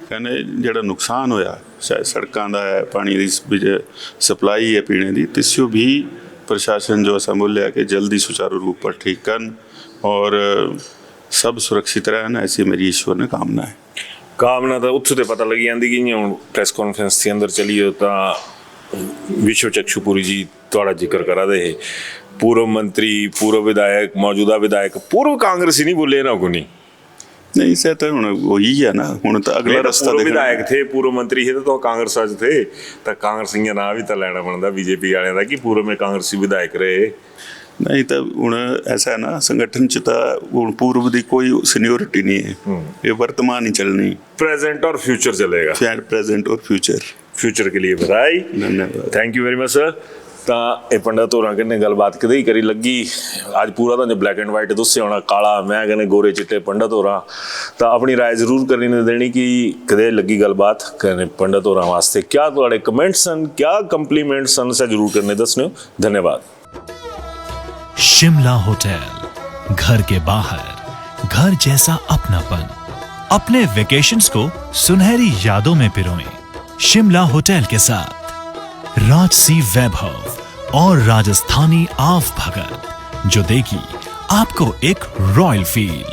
कहने जेड़ा नुकसान होया शायद सड़कों का है, पानी की सप्लाई है पीने की, तिस्यो भी प्रशासन जो असा बोलिया कि जल्दी सुचारू रूप पर ठीक कर और सब सुरक्षित रहना, ऐसी मेरी ईश्वर ने कामना है। कामना तो उत्थों तो पता लगी जाती कि हूँ प्रेस कॉन्फ्रेंस के अंदर चलिए तो विश्व चक्षुपुरी जी थोड़ा जिक्र करा दे, पूर्व मंत्री, पूर्व विधायक, मौजूदा विधायक, पूर्व कांग्रेसी नहीं बोले ना को नहीं नहीं सह तो हुण वही है ना, हुण तो अगला रास्ता पूर्व विधायक थे, पूर्व मंत्री थे तो कांग्रेस च थे, तो कांग्रेसियां ना भी तो लेना बनता बीजेपी वाले का कि पूर्व में कांग्रेसी विधायक रहे। नहीं तो हुण ऐसा है ना, संगठन च तो पूर्व की कोई सीनियोरिटी नहीं है, ये वर्तमान ही चलनी, प्रेजेंट और फ्यूचर चलेगा। प्रेजेंट और फ्यूचर के लिए बधाई, धन्यवाद, thank you very much sir. ਤਾਂ ਇਹ ਪੰਡਤ ਹੋਰਾਂ ਕਿੰਨੇ ਗੱਲਬਾਤ ਕਦੇ ਹੀ ਕਰੀ ਲੱਗੀ, ਅੱਜ ਪੂਰਾ ਤਾਂ ਬਲੈਕ ਐਂਡ ਵਾਈਟ ਦੱਸਿਆ ਹੋਣਾ, ਕਾਲਾ ਮੈਂ ਕਹਿੰਦੇ ਗੋਰੇ ਚਿੱਟੇ ਪੰਡਤ ਹੋਰਾਂ, ਤਾਂ ਆਪਣੀ ਰਾਏ ਜ਼ਰੂਰ ਕਰਨੀ ਨੇ ਦੇਣੀ ਕਿ ਕਦੇ ਲੱਗੀ ਗੱਲਬਾਤ ਕਹਿੰਦੇ ਪੰਡਤ ਹੋਰਾਂ ਵਾਸਤੇ ਕਿਆ ਤੁਹਾਡੇ ਕਮੈਂਟਸ ਹਨ, ਕਿਆ ਕੰਪਲੀਮੈਂਟਸ ਹਨ, ਸੇ ਜ਼ਰੂਰ ਕਰਨੇ ਦੱਸਣਿਓ। धन्यवाद। शिमला होटल, घर के बाहर घर जैसा अपनापन, अपने वेकेशंस को सुनहरी यादों में पिरोएं शिमला होटल के साथ। राजसी वैभव और राजस्थानी आव भगत जो देगी आपको एक रॉयल फील।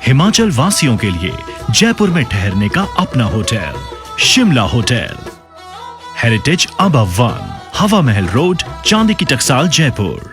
हिमाचल वासियों के लिए जयपुर में ठहरने का अपना hotel Shimla hotel, heritage above 1, हवा महल रोड, चांदी की टकसाल, जयपुर।